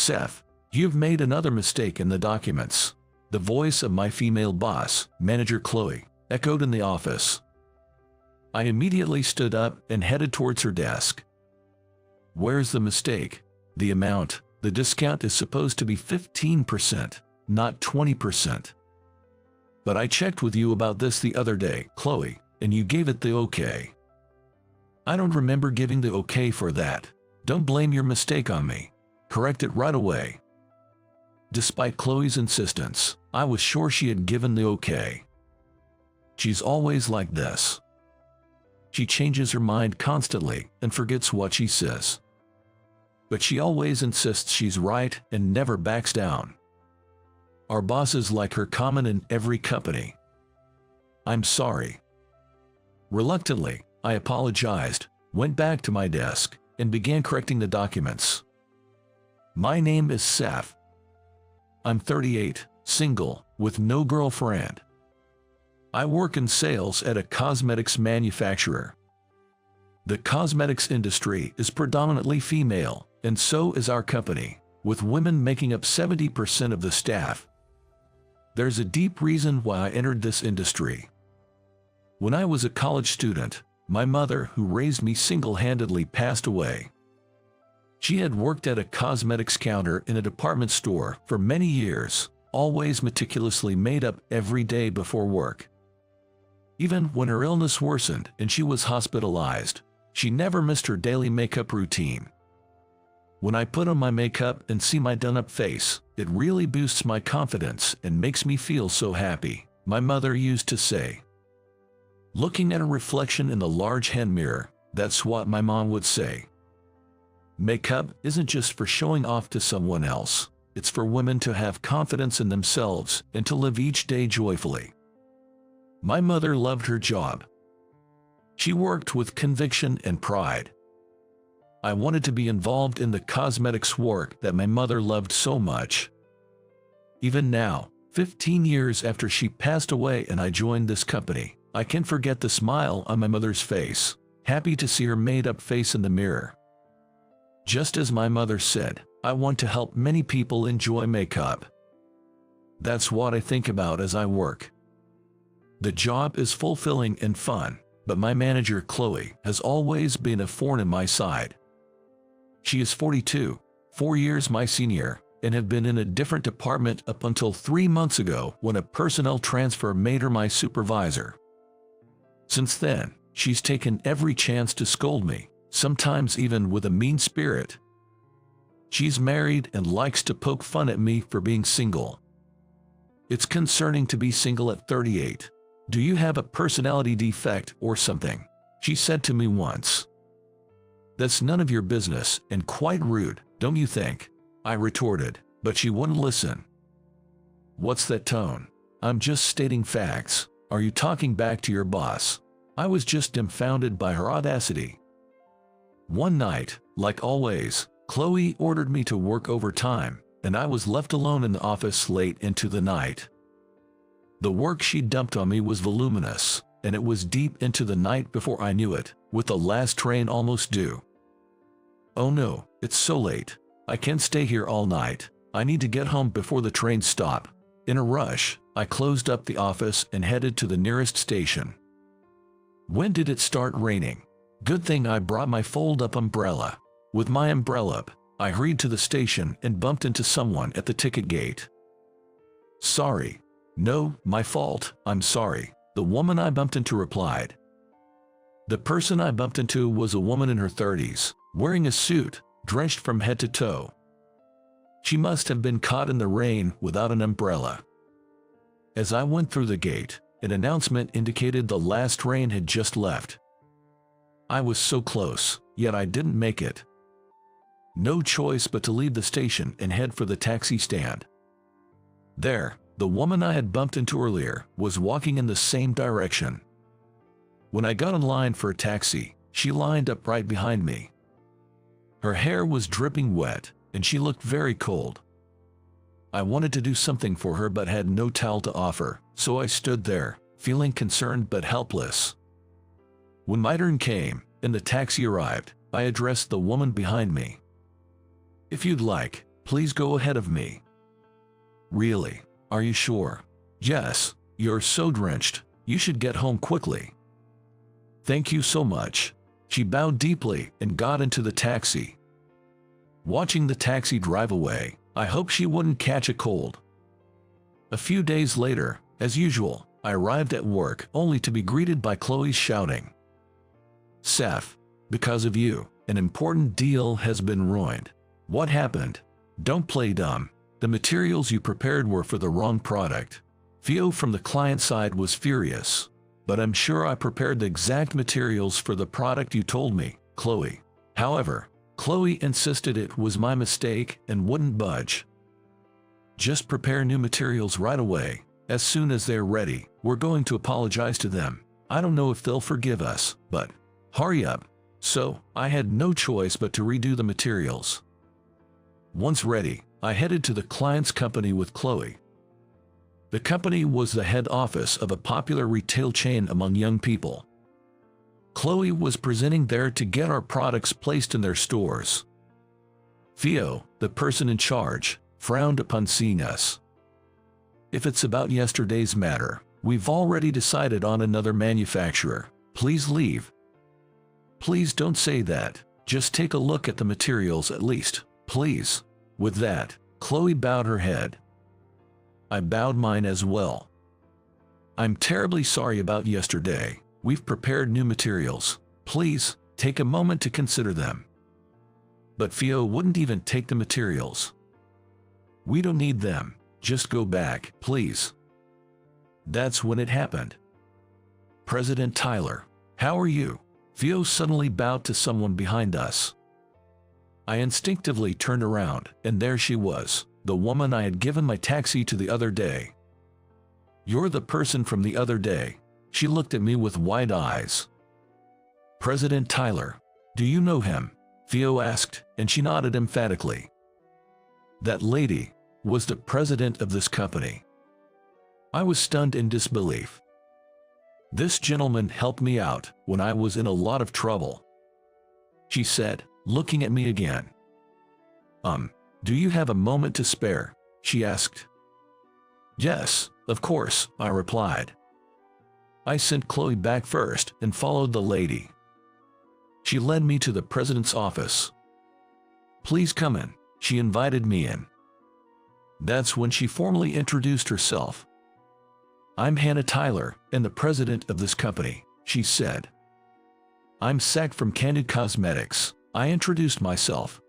"Seth, you've made another mistake in the documents." The voice of my female boss, Manager Chloe, echoed in the office. I immediately stood up and headed towards her desk. "Where's the mistake?" "The amount. The discount is supposed to be 15%, not 20%. But I checked with you about this the other day, Chloe, and you gave it the okay." "I don't remember giving the okay for that." "Don't blame your mistake on me. Correct it right away." Despite Chloe's insistence, I was sure she had given the okay. She's always like this. She changes her mind constantly and forgets what she says. But she always insists she's right and never backs down. Our bosses like her common in every company. "I'm sorry." Reluctantly, I apologized, went back to my desk, and began correcting the documents. "My name is Seth. I'm 38, single, with no girlfriend. I work in sales at a cosmetics manufacturer. The cosmetics industry is predominantly female, and so is our company, with women making up 70% of the staff. There's a deep reason why I entered this industry. When I was a college student, my mother, who raised me single-handedly, passed away. She had worked at a cosmetics counter in a department store for many years, always meticulously made up every day before work. Even when her illness worsened and she was hospitalized, she never missed her daily makeup routine. When I put on my makeup and see my done-up face, it really boosts my confidence and makes me feel so happy, my mother used to say. Looking at a reflection in the large hand mirror, that's what my mom would say. Makeup isn't just for showing off to someone else, it's for women to have confidence in themselves and to live each day joyfully. My mother loved her job. She worked with conviction and pride. I wanted to be involved in the cosmetics work that my mother loved so much. Even now, 15 years after she passed away and I joined this company, I can't forget the smile on my mother's face, happy to see her made-up face in the mirror. Just as my mother said, I want to help many people enjoy makeup. That's what I think about as I work. The job is fulfilling and fun, but my manager Chloe has always been a thorn in my side. She is 42, 4 years my senior, and had been in a different department up until 3 months ago when a personnel transfer made her my supervisor. Since then, she's taken every chance to scold me, sometimes even with a mean spirit. She's married and likes to poke fun at me for being single. It's concerning to be single at 38. Do you have a personality defect or something? She said to me once. That's none of your business and quite rude, don't you think? I retorted, but she wouldn't listen. What's that tone? I'm just stating facts. Are you talking back to your boss? I was just dumbfounded by her audacity. One night, like always, Chloe ordered me to work overtime, and I was left alone in the office late into the night. The work she dumped on me was voluminous, and it was deep into the night before I knew it, with the last train almost due. Oh no, it's so late. I can't stay here all night. I need to get home before the trains stop. In a rush, I closed up the office and headed to the nearest station. When did it start raining? Good thing I brought my fold-up umbrella. With my umbrella up, I hurried to the station and bumped into someone at the ticket gate. Sorry. No, my fault, I'm sorry, the woman I bumped into replied. The person I bumped into was a woman in her 30s, wearing a suit, drenched from head to toe. She must have been caught in the rain without an umbrella. As I went through the gate, an announcement indicated the last train had just left. I was so close, yet I didn't make it. No choice but to leave the station and head for the taxi stand. There, the woman I had bumped into earlier was walking in the same direction. When I got in line for a taxi, she lined up right behind me. Her hair was dripping wet, and she looked very cold. I wanted to do something for her but had no towel to offer, so I stood there, feeling concerned but helpless. When my turn came, and the taxi arrived, I addressed the woman behind me. If you'd like, Please go ahead of me. Really? Are you sure? Yes, you're so drenched. You should get home quickly. Thank you so much. She bowed deeply and got into the taxi. Watching the taxi drive away, I hoped she wouldn't catch a cold. A few days later, as usual, I arrived at work only to be greeted by Chloe shouting, "Seth, because of you, an important deal has been ruined." What happened? Don't play dumb. The materials you prepared were for the wrong product. Theo from the client side was furious. But I'm sure I prepared the exact materials for the product you told me, Chloe. However, Chloe insisted it was my mistake and wouldn't budge. Just prepare new materials right away. As soon as they're ready, we're going to apologize to them. I don't know if they'll forgive us, but hurry up. So, I had no choice but to redo the materials. Once ready, I headed to the client's company with Chloe. The company was the head office of a popular retail chain among young people. Chloe was presenting there to get our products placed in their stores. Theo, the person in charge, frowned upon seeing us. If it's about yesterday's matter, we've already decided on another manufacturer. Please leave. Please don't say that. Just take a look at the materials at least, please. With that, Chloe bowed her head. I bowed mine as well. I'm terribly sorry about yesterday. We've prepared new materials. Please, take a moment to consider them. But Theo wouldn't even take the materials. We don't need them. Just go back, please. That's when it happened. President Tyler, how are you? Theo suddenly bowed to someone behind us. I instinctively turned around, and there she was, the woman I had given my taxi to the other day. You're the person from the other day. She looked at me with wide eyes. President Tyler, do you know him? Theo asked, and she nodded emphatically. That lady was the president of this company. I was stunned in disbelief. This gentleman helped me out when I was in a lot of trouble, she said, looking at me again. Do you have a moment to spare? She asked. Yes, of course, I replied. I sent Chloe back first and followed the lady. She led me to the president's office. Please come in, she invited me in. That's when she formally introduced herself. I'm Hannah Tyler, and the president of this company, she said. I'm Zach from Candid Cosmetics. I introduced myself.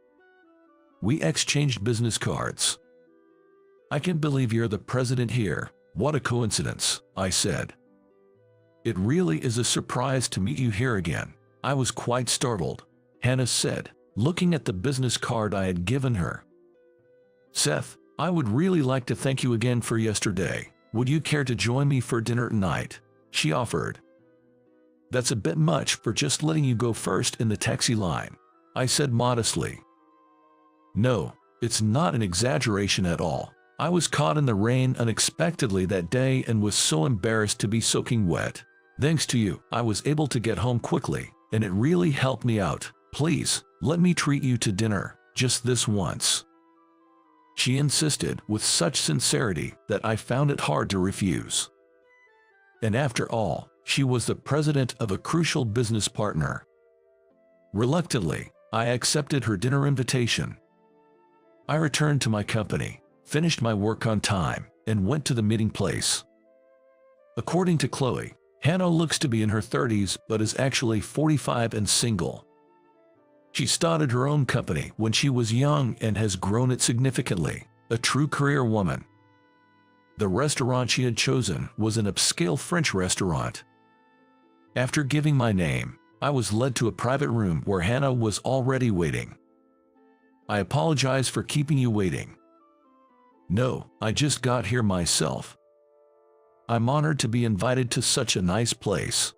We exchanged business cards. I can't believe you're the president here. What a coincidence, I said. It really is a surprise to meet you here again. I was quite startled, Hannah said, looking at the business card I had given her. Seth, I would really like to thank you again for yesterday. Would you care to join me for dinner tonight? She offered. That's a bit much for just letting you go first in the taxi line, I said modestly. No, it's not an exaggeration at all. I was caught in the rain unexpectedly that day and was so embarrassed to be soaking wet. Thanks to you, I was able to get home quickly, and it really helped me out. Please, let me treat you to dinner, just this once. She insisted with such sincerity that I found it hard to refuse. And after all, she was the president of a crucial business partner. Reluctantly, I accepted her dinner invitation. I returned to my company, finished my work on time, and went to the meeting place. According to Chloe, Hannah looks to be in her 30s but is actually 45 and single. She started her own company when she was young and has grown it significantly, a true career woman. The restaurant she had chosen was an upscale French restaurant. After giving my name, I was led to a private room where Hannah was already waiting. I apologize for keeping you waiting. No, I just got here myself. I'm honored to be invited to such a nice place.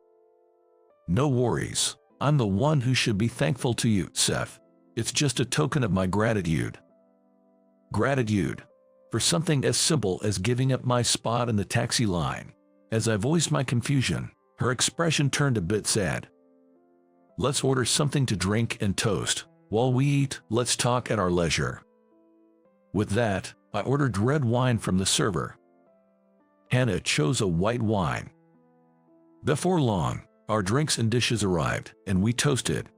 No worries. I'm the one who should be thankful to you, Seth. It's just a token of my gratitude. Gratitude? For something as simple as giving up my spot in the taxi line. As I voiced my confusion, her expression turned a bit sad. Let's order something to drink and toast. While we eat, let's talk at our leisure. With that, I ordered red wine from the server. Hannah chose a white wine. Before long, our drinks and dishes arrived, and we toasted.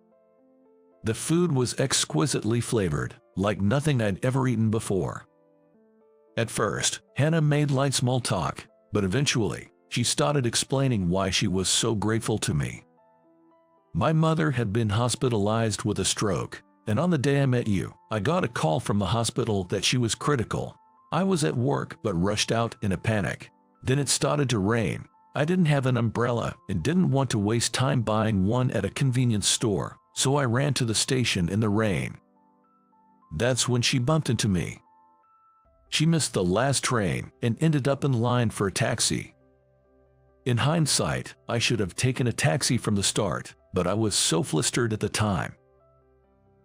The food was exquisitely flavored, like nothing I'd ever eaten before. At first, Hannah made light small talk, but eventually, she started explaining why she was so grateful to me. My mother had been hospitalized with a stroke, and on the day I met you, I got a call from the hospital that she was critical. I was at work but rushed out in a panic. Then it started to rain. I didn't have an umbrella and didn't want to waste time buying one at a convenience store, so I ran to the station in the rain. That's when she bumped into me. She missed the last train and ended up in line for a taxi. In hindsight, I should have taken a taxi from the start, but I was so flustered at the time.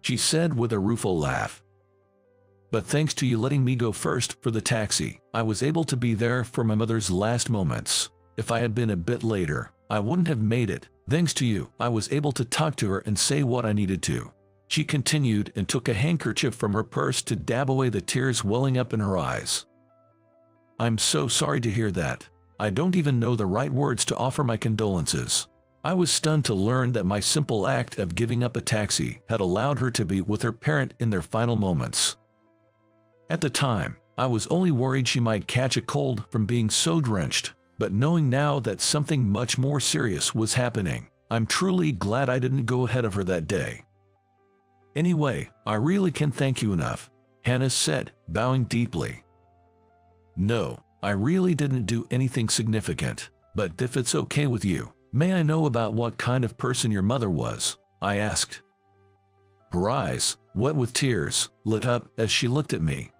She said with a rueful laugh. But thanks to you letting me go first for the taxi, I was able to be there for my mother's last moments. If I had been a bit later, I wouldn't have made it. Thanks to you, I was able to talk to her and say what I needed to. She continued and took a handkerchief from her purse to dab away the tears welling up in her eyes. I'm so sorry to hear that. I don't even know the right words to offer my condolences. I was stunned to learn that my simple act of giving up a taxi had allowed her to be with her parent in their final moments. At the time, I was only worried she might catch a cold from being so drenched, but knowing now that something much more serious was happening, I'm truly glad I didn't go ahead of her that day. Anyway, I really can't thank you enough, Hannah said, bowing deeply. No, I really didn't do anything significant, but if it's okay with you, may I know about what kind of person your mother was? I asked. Her eyes, wet with tears, lit up as she looked at me.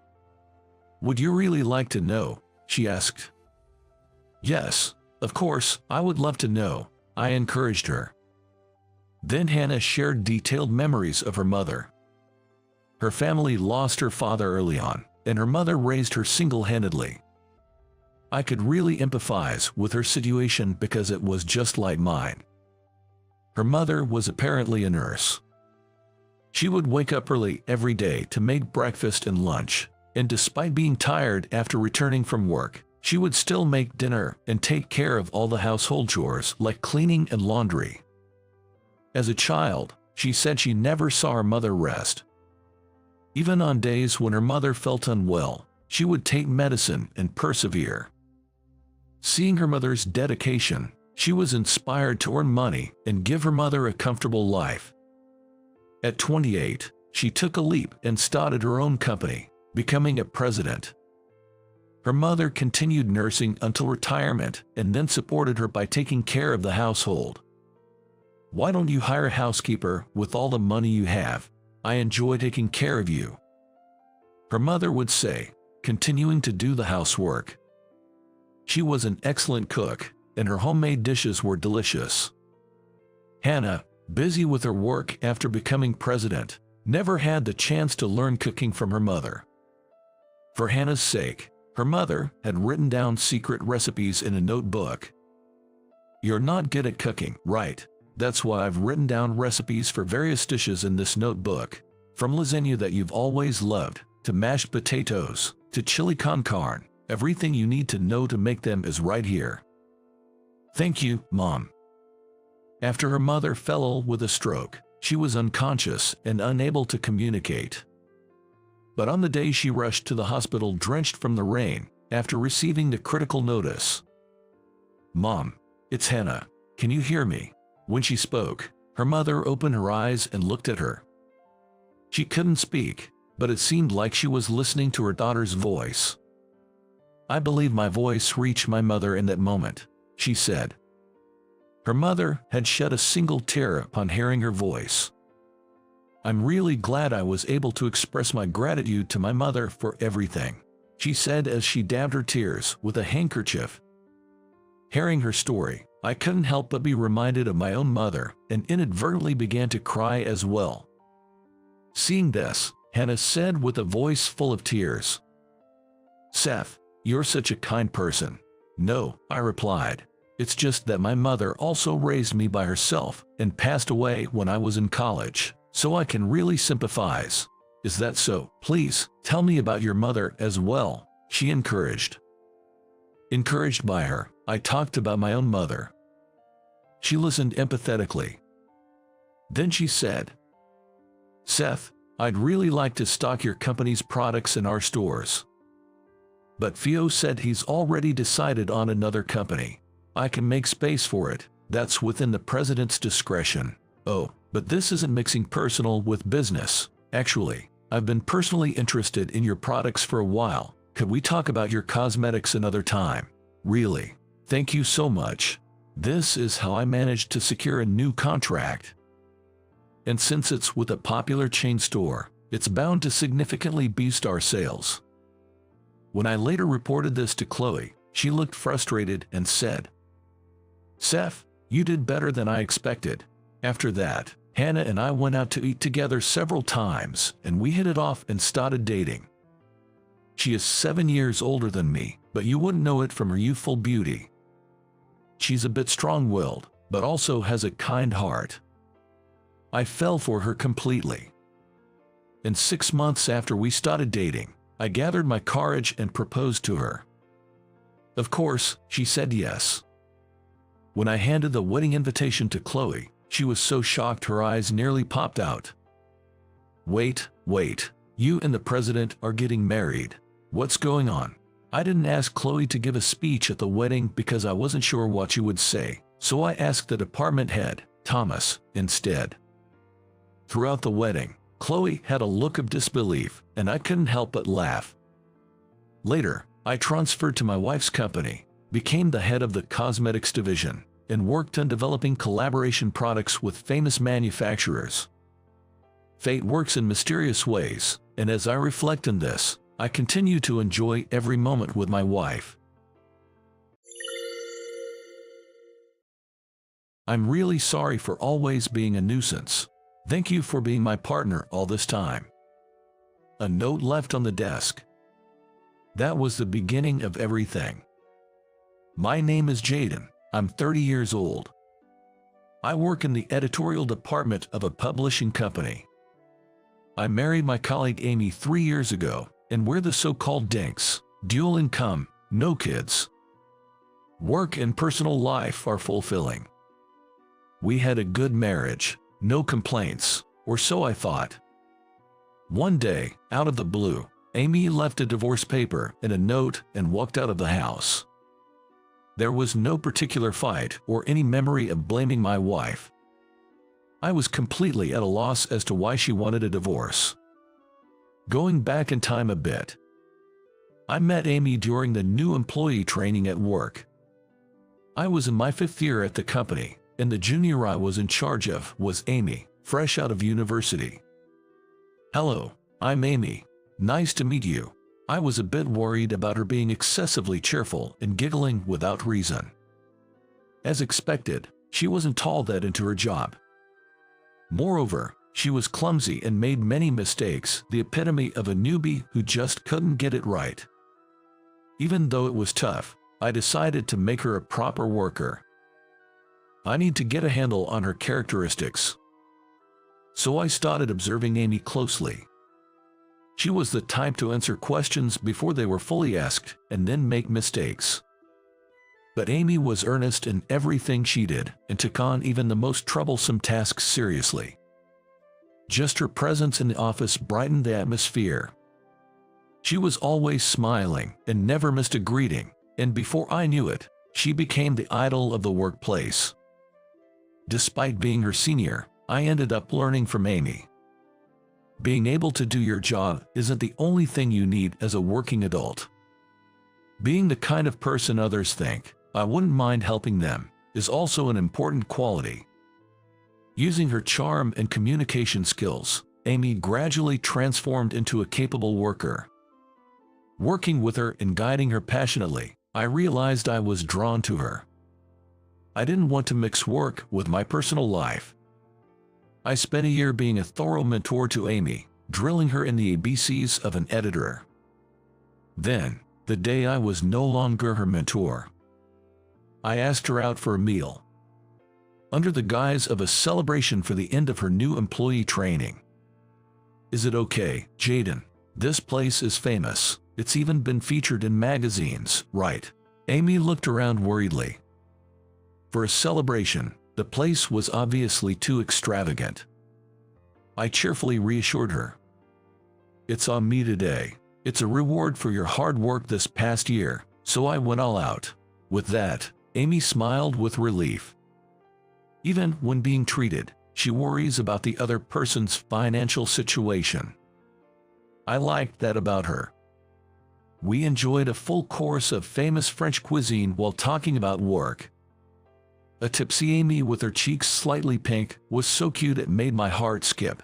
Would you really like to know? She asked. Yes, of course, I would love to know, I encouraged her. Then Hannah shared detailed memories of her mother. Her family lost her father early on, and her mother raised her single-handedly. I could really empathize with her situation because it was just like mine. Her mother was apparently a nurse. She would wake up early every day to make breakfast and lunch, and despite being tired after returning from work, she would still make dinner and take care of all the household chores like cleaning and laundry. As a child, she said she never saw her mother rest. Even on days when her mother felt unwell, she would take medicine and persevere. Seeing her mother's dedication, she was inspired to earn money and give her mother a comfortable life. At 28, she took a leap and started her own company, becoming a president. Her mother continued nursing until retirement and then supported her by taking care of the household. Why don't you hire a housekeeper with all the money you have? I enjoy taking care of you, her mother would say, continuing to do the housework. She was an excellent cook, and her homemade dishes were delicious. Hannah, busy with her work after becoming president, never had the chance to learn cooking from her mother. For Hannah's sake, her mother had written down secret recipes in a notebook. You're not good at cooking, right? That's why I've written down recipes for various dishes in this notebook, from lasagna that you've always loved, to mashed potatoes, to chili con carne. Everything you need to know to make them is right here. Thank you, Mom. After her mother fell ill with a stroke, she was unconscious and unable to communicate. But on the day she rushed to the hospital drenched from the rain, after receiving the critical notice. Mom, it's Hannah. Can you hear me? When she spoke, her mother opened her eyes and looked at her. She couldn't speak, but it seemed like she was listening to her daughter's voice. I believe my voice reached my mother in that moment, she said. Her mother had shed a single tear upon hearing her voice. I'm really glad I was able to express my gratitude to my mother for everything, she said as she dabbed her tears with a handkerchief. Hearing her story, I couldn't help but be reminded of my own mother and inadvertently began to cry as well. Seeing this, Hannah said with a voice full of tears, Seth, you're such a kind person. No, I replied. It's just that my mother also raised me by herself and passed away when I was in college, so I can really sympathize. Is that so? Please, tell me about your mother as well, she encouraged. Encouraged by her, I talked about my own mother. She listened empathetically. Then she said, Seth, I'd really like to stock your company's products in our stores. But Theo said he's already decided on another company. I can make space for it. That's within the president's discretion. Oh, but this isn't mixing personal with business. Actually, I've been personally interested in your products for a while. Could we talk about your cosmetics another time? Really? Thank you so much. This is how I managed to secure a new contract. And since it's with a popular chain store, it's bound to significantly boost our sales. When I later reported this to Chloe, she looked frustrated and said, Seth, you did better than I expected. After that, Hannah and I went out to eat together several times, and we hit it off and started dating. She is 7 years older than me, but you wouldn't know it from her youthful beauty. She's a bit strong-willed, but also has a kind heart. I fell for her completely. And 6 months after we started dating, I gathered my courage and proposed to her. Of course, she said yes. When I handed the wedding invitation to Chloe, she was so shocked her eyes nearly popped out. Wait, you and the president are getting married. What's going on? I didn't ask Chloe to give a speech at the wedding because I wasn't sure what she would say, so I asked the department head, Thomas, instead. Throughout the wedding, Chloe had a look of disbelief, and I couldn't help but laugh. Later, I transferred to my wife's company, became the head of the cosmetics division, and worked on developing collaboration products with famous manufacturers. Fate works in mysterious ways, and as I reflect on this, I continue to enjoy every moment with my wife. I'm really sorry for always being a nuisance. Thank you for being my partner all this time. A note left on the desk. That was the beginning of everything. My name is Jaden. I'm 30 years old. I work in the editorial department of a publishing company. I married my colleague Amy 3 years ago, and we're the so-called dinks. Dual income, no kids. Work and personal life are fulfilling. We had a good marriage, no complaints, or so I thought. One day, out of the blue, Amy left a divorce paper and a note and walked out of the house. There was no particular fight or any memory of blaming my wife. I was completely at a loss as to why she wanted a divorce. Going back in time a bit, I met Amy during the new employee training at work. I was in my 5th year at the company, and the junior I was in charge of was Amy, fresh out of university. Hello, I'm Amy. Nice to meet you. I was a bit worried about her being excessively cheerful and giggling without reason. As expected, she wasn't tall that into her job. Moreover, she was clumsy and made many mistakes, the epitome of a newbie who just couldn't get it right. Even though it was tough, I decided to make her a proper worker. I need to get a handle on her characteristics. So I started observing Amy closely. She was the type to answer questions before they were fully asked and then make mistakes. But Amy was earnest in everything she did and took on even the most troublesome tasks seriously. Just her presence in the office brightened the atmosphere. She was always smiling and never missed a greeting, and before I knew it, she became the idol of the workplace. Despite being her senior, I ended up learning from Amy. Being able to do your job isn't the only thing you need as a working adult. Being the kind of person others think, I wouldn't mind helping them, is also an important quality. Using her charm and communication skills, Amy gradually transformed into a capable worker. Working with her and guiding her passionately, I realized I was drawn to her. I didn't want to mix work with my personal life. I spent a year being a thorough mentor to Amy, drilling her in the ABCs of an editor. Then, the day I was no longer her mentor, I asked her out for a meal. Under the guise of a celebration for the end of her new employee training. Is it okay, Jaden? This place is famous. It's even been featured in magazines, right? Amy looked around worriedly. For a celebration, the place was obviously too extravagant. I cheerfully reassured her. It's on me today. It's a reward for your hard work this past year, so I went all out. With that, Amy smiled with relief. Even when being treated, she worries about the other person's financial situation. I liked that about her. We enjoyed a full course of famous French cuisine while talking about work. A tipsy Amy with her cheeks slightly pink was so cute it made my heart skip.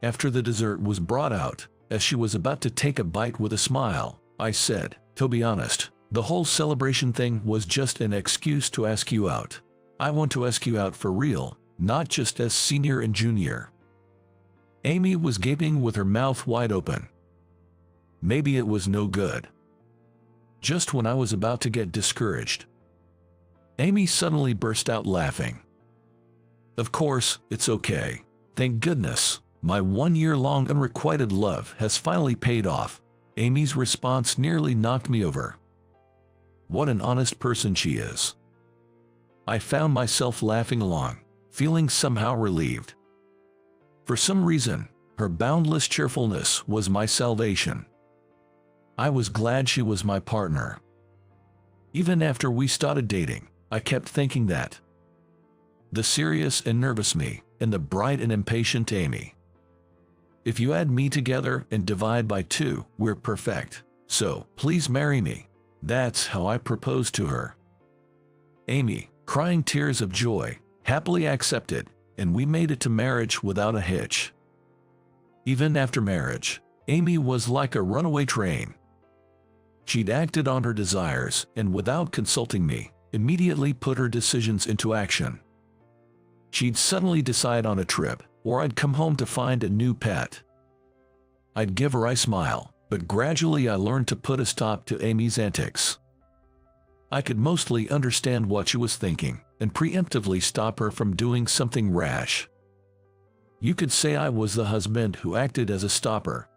After the dessert was brought out, as she was about to take a bite with a smile, I said, "To be honest, the whole celebration thing was just an excuse to ask you out. I want to ask you out for real, not just as senior and junior." Amy was gaping with her mouth wide open. Maybe it was no good. Just when I was about to get discouraged, Amy suddenly burst out laughing. "Of course, it's okay. Thank goodness, my 1-year-long unrequited love has finally paid off." Amy's response nearly knocked me over. What an honest person she is. I found myself laughing along, feeling somehow relieved. For some reason, her boundless cheerfulness was my salvation. I was glad she was my partner. Even after we started dating, I kept thinking that. The serious and nervous me, and the bright and impatient Amy. If you add me together and divide by 2, we're perfect. So, please marry me. That's how I proposed to her. Amy, crying tears of joy, happily accepted, and we made it to marriage without a hitch. Even after marriage, Amy was like a runaway train. She'd acted on her desires and, without consulting me, immediately put her decisions into action. She'd suddenly decide on a trip, or I'd come home to find a new pet. I'd give her a smile, but gradually I learned to put a stop to Amy's antics. I could mostly understand what she was thinking, and preemptively stop her from doing something rash. You could say I was the husband who acted as a stopper.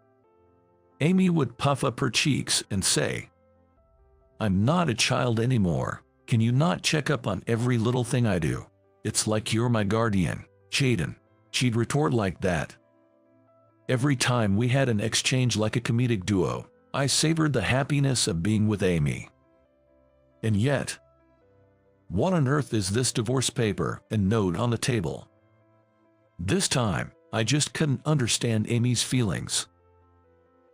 Amy would puff up her cheeks and say, "I'm not a child anymore. Can you not check up on every little thing I do? It's like you're my guardian, Jaden." She'd retort like that. Every time we had an exchange like a comedic duo, I savored the happiness of being with Amy. And yet, what on earth is this divorce paper and note on the table? This time, I just couldn't understand Amy's feelings.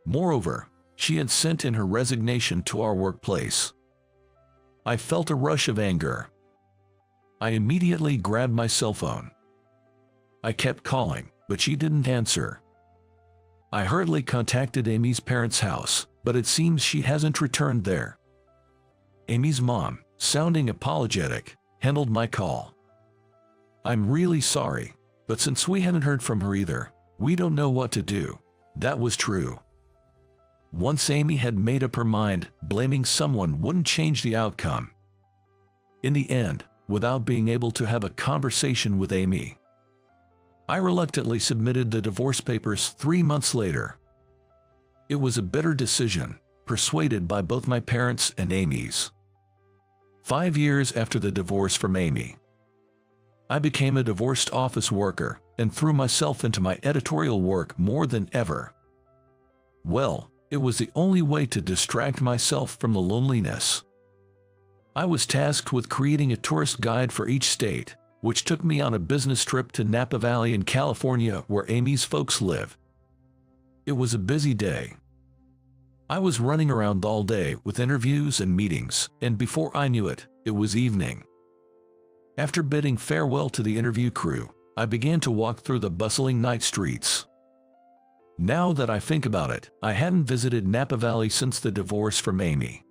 Moreover, she had sent in her resignation to our workplace. I felt a rush of anger. I immediately grabbed my cell phone. I kept calling, but she didn't answer. I hurriedly contacted Amy's parents' house, but it seems she hasn't returned there. Amy's mom, sounding apologetic, handled my call. "I'm really sorry, but since we haven't heard from her either, we don't know what to do." That was true. Once Amy had made up her mind, blaming someone wouldn't change the outcome. In the end, without being able to have a conversation with Amy, I reluctantly submitted the divorce papers 3 months later. It was a bitter decision, persuaded by both my parents and Amy's. 5 years after the divorce from Amy, I became a divorced office worker and threw myself into my editorial work more than ever. Well, it was the only way to distract myself from the loneliness. I was tasked with creating a tourist guide for each state, which took me on a business trip to Napa Valley in California, where Amy's folks live. It was a busy day. I was running around all day with interviews and meetings, and before I knew it, it was evening. After bidding farewell to the interview crew, I began to walk through the bustling night streets. Now that I think about it, I hadn't visited Napa Valley since the divorce from Amy.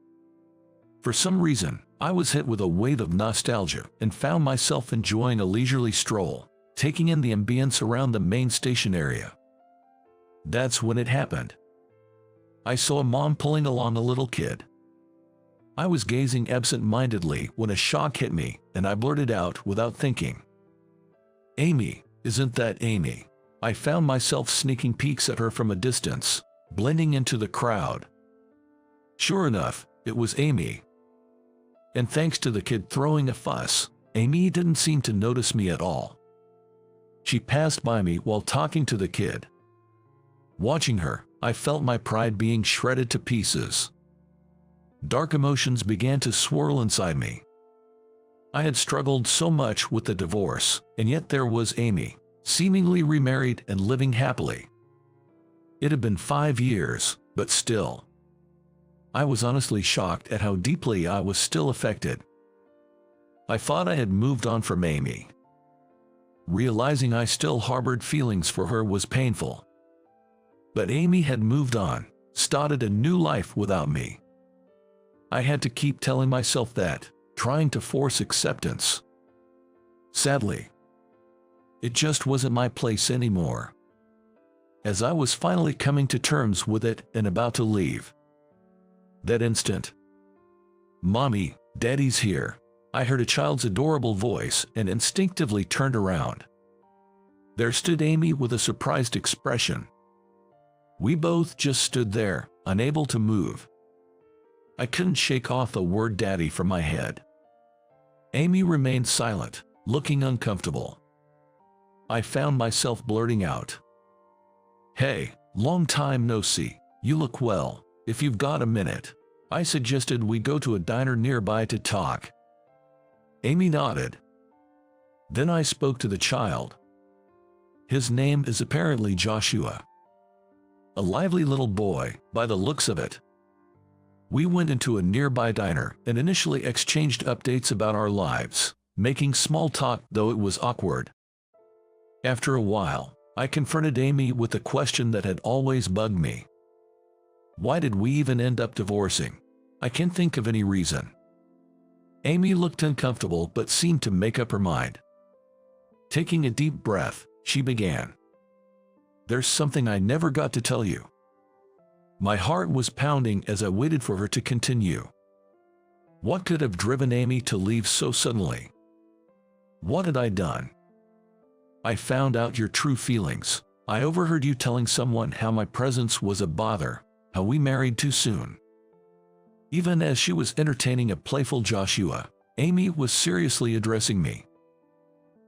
For some reason, I was hit with a wave of nostalgia and found myself enjoying a leisurely stroll, taking in the ambience around the main station area. That's when it happened. I saw a mom pulling along a little kid. I was gazing absent-mindedly when a shock hit me, and I blurted out without thinking, "Amy, isn't that Amy?" I found myself sneaking peeks at her from a distance, blending into the crowd. Sure enough, it was Amy. And thanks to the kid throwing a fuss, Amy didn't seem to notice me at all. She passed by me while talking to the kid. Watching her, I felt my pride being shredded to pieces. Dark emotions began to swirl inside me. I had struggled so much with the divorce, and yet there was Amy, seemingly remarried and living happily. It had been 5 years, but still. I was honestly shocked at how deeply I was still affected. I thought I had moved on from Amy. Realizing I still harbored feelings for her was painful. But Amy had moved on, started a new life without me. I had to keep telling myself that, trying to force acceptance. Sadly, it just wasn't my place anymore. As I was finally coming to terms with it and about to leave. That instant, "Mommy, Daddy's here," I heard a child's adorable voice and instinctively turned around. There stood Amy with a surprised expression. We both just stood there, unable to move. I couldn't shake off the word daddy from my head. Amy remained silent, looking uncomfortable. I found myself blurting out, "Hey, long time no see, you look well. If you've got a minute, I suggested we go to a diner nearby to talk." Amy nodded. Then I spoke to the child. His name is apparently Joshua. A lively little boy, by the looks of it. We went into a nearby diner and initially exchanged updates about our lives, making small talk though it was awkward. After a while, I confronted Amy with a question that had always bugged me. Why did we even end up divorcing? I can't think of any reason. Amy looked uncomfortable but seemed to make up her mind. Taking a deep breath, she began. "There's something I never got to tell you." My heart was pounding as I waited for her to continue. What could have driven Amy to leave so suddenly? What had I done? "I found out your true feelings. I overheard you telling someone how my presence was a bother, how we married too soon." Even as she was entertaining a playful Joshua, Amy was seriously addressing me.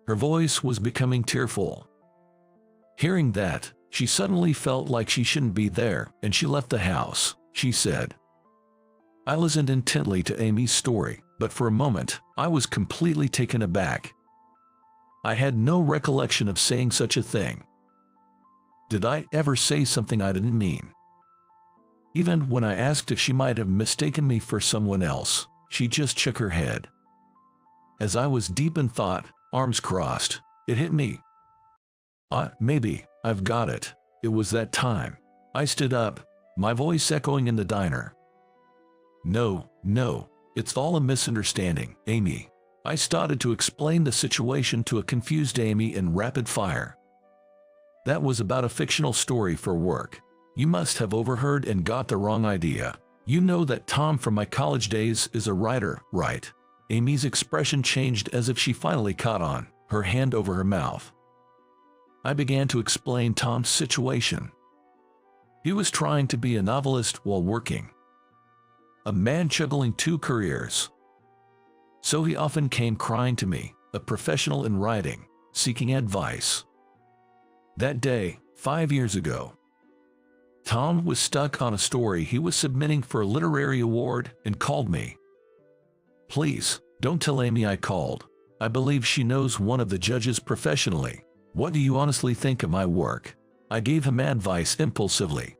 Her voice was becoming tearful. Hearing that, she suddenly felt like she shouldn't be there, and she left the house, she said. I listened intently to Amy's story, but for a moment, I was completely taken aback. I had no recollection of saying such a thing. Did I ever say something I didn't mean? Even when I asked if she might have mistaken me for someone else, she just shook her head. As I was deep in thought, arms crossed, it hit me. Maybe, I've got it. It was that time. I stood up, my voice echoing in the diner. No, it's all a misunderstanding, Amy. I started to explain the situation to a confused Amy in rapid fire. That was about a fictional story for work. You must have overheard and got the wrong idea. You know that Tom from my college days is a writer, right? Amy's expression changed as if she finally caught on, her hand over her mouth. I began to explain Tom's situation. He was trying to be a novelist while working. A man juggling 2 careers. So he often came crying to me, a professional in writing, seeking advice. That day, 5 years ago, Tom was stuck on a story he was submitting for a literary award and called me. Please, don't tell Amy I called. I believe she knows one of the judges professionally. What do you honestly think of my work? I gave him advice impulsively.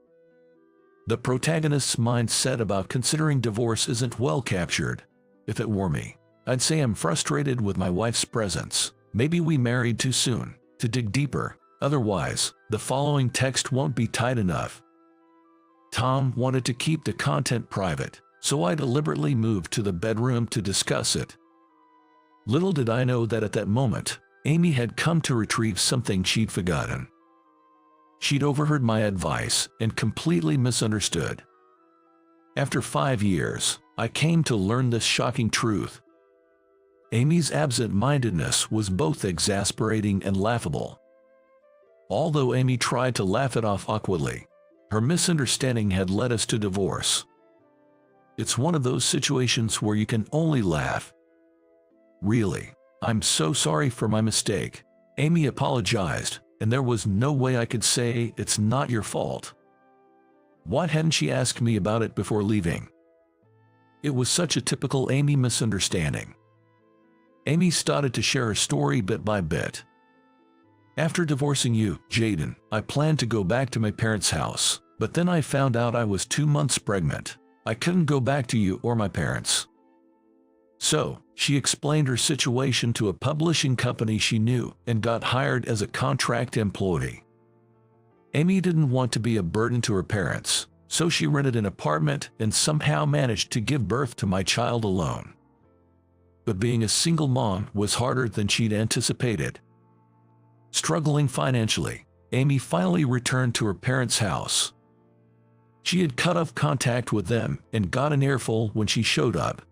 The protagonist's mindset about considering divorce isn't well captured. If it were me, I'd say I'm frustrated with my wife's presence. Maybe we married too soon. To dig deeper, otherwise, the following text won't be tight enough. Tom wanted to keep the content private, so I deliberately moved to the bedroom to discuss it. Little did I know that at that moment, Amy had come to retrieve something she'd forgotten. She'd overheard my advice and completely misunderstood. After 5 years, I came to learn this shocking truth. Amy's absent-mindedness was both exasperating and laughable. Although Amy tried to laugh it off awkwardly, her misunderstanding had led us to divorce. It's one of those situations where you can only laugh. Really, I'm so sorry for my mistake. Amy apologized, and there was no way I could say it's not your fault. Why hadn't she asked me about it before leaving? It was such a typical Amy misunderstanding. Amy started to share her story bit by bit. After divorcing you, Jaden, I planned to go back to my parents' house, but then I found out I was 2 months pregnant. I couldn't go back to you or my parents. So, she explained her situation to a publishing company she knew and got hired as a contract employee. Amy didn't want to be a burden to her parents, so she rented an apartment and somehow managed to give birth to my child alone. But being a single mom was harder than she'd anticipated. Struggling financially, Amy finally returned to her parents' house. She had cut off contact with them and got an earful when she showed up.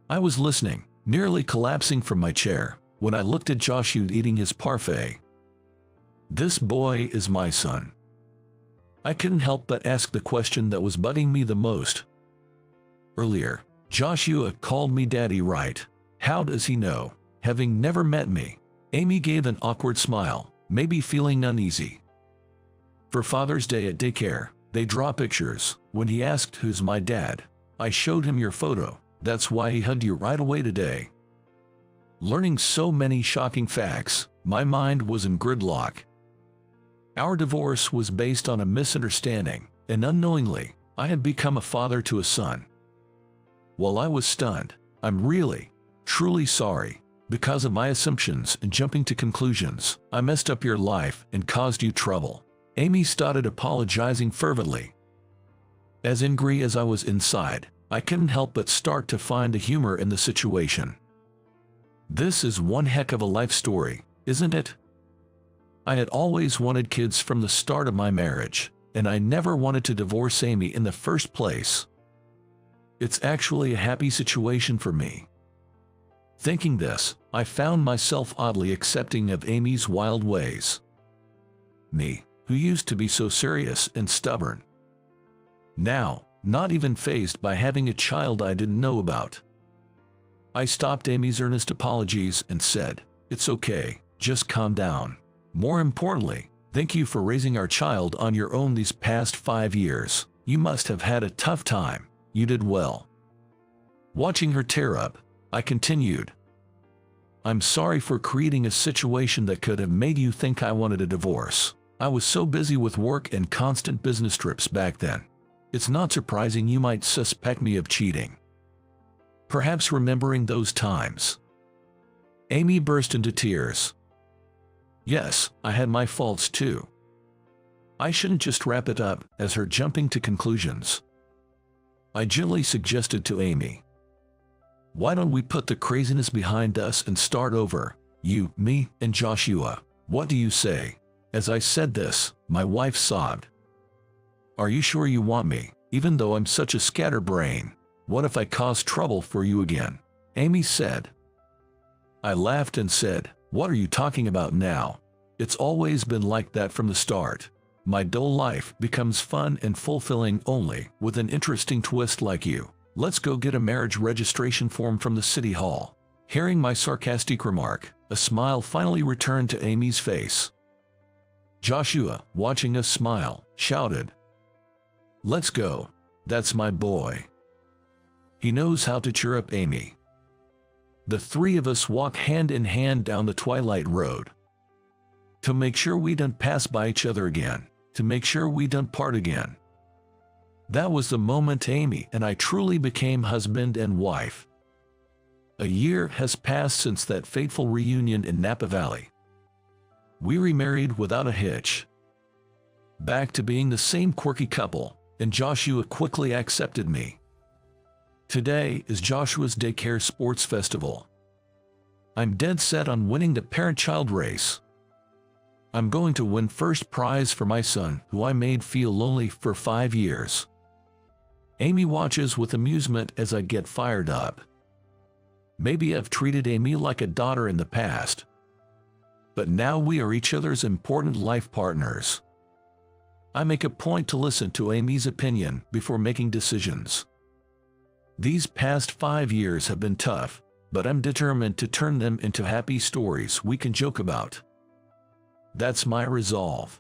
I was listening, nearly collapsing from my chair, when I looked at Joshua eating his parfait. This boy is my son. I couldn't help but ask the question that was bugging me the most. Earlier, Joshua called me daddy, right? How does he know? Having never met me, Amy gave an awkward smile, maybe feeling uneasy. For Father's Day at daycare, they draw pictures. When he asked who's my dad, I showed him your photo. That's why he hugged you right away today. Learning so many shocking facts, my mind was in gridlock. Our divorce was based on a misunderstanding, and unknowingly, I had become a father to a son. While I was stunned, I'm really, truly sorry. Because of my assumptions and jumping to conclusions, I messed up your life and caused you trouble. Amy started apologizing fervently. As angry as I was inside, I couldn't help but start to find the humor in the situation. This is one heck of a life story, isn't it? I had always wanted kids from the start of my marriage, and I never wanted to divorce Amy in the first place. It's actually a happy situation for me. Thinking this, I found myself oddly accepting of Amy's wild ways. Me, who used to be so serious and stubborn. Now, not even fazed by having a child I didn't know about. I stopped Amy's earnest apologies and said, "It's okay, just calm down. More importantly, thank you for raising our child on your own these past 5 years. You must have had a tough time. You did well." Watching her tear up, I continued, "I'm sorry for creating a situation that could have made you think I wanted a divorce. I was so busy with work and constant business trips back then. It's not surprising you might suspect me of cheating. Perhaps remembering those times." Amy burst into tears. Yes, I had my faults too. I shouldn't just wrap it up as her jumping to conclusions. I gently suggested to Amy, "Why don't we put the craziness behind us and start over, you, me, and Joshua? What do you say?" As I said this, my wife sobbed. "Are you sure you want me, even though I'm such a scatterbrain? What if I cause trouble for you again?" Amy said. I laughed and said, "What are you talking about now? It's always been like that from the start. My dull life becomes fun and fulfilling only with an interesting twist like you. Let's go get a marriage registration form from the city hall." Hearing my sarcastic remark, a smile finally returned to Amy's face. Joshua, watching us smile, shouted, "Let's go. That's my boy. He knows how to cheer up Amy." The three of us walk hand in hand down the twilight road. To make sure we don't pass by each other again, to make sure we don't part again. That was the moment Amy and I truly became husband and wife. A year has passed since that fateful reunion in Napa Valley. We remarried without a hitch. Back to being the same quirky couple, and Joshua quickly accepted me. Today is Joshua's daycare sports festival. I'm dead set on winning the parent-child race. I'm going to win first prize for my son, who I made feel lonely for 5 years. Amy watches with amusement as I get fired up. Maybe I've treated Amy like a daughter in the past. but now we are each other's important life partners. I make a point to listen to Amy's opinion before making decisions. These past 5 years have been tough, but I'm determined to turn them into happy stories we can joke about. That's my resolve.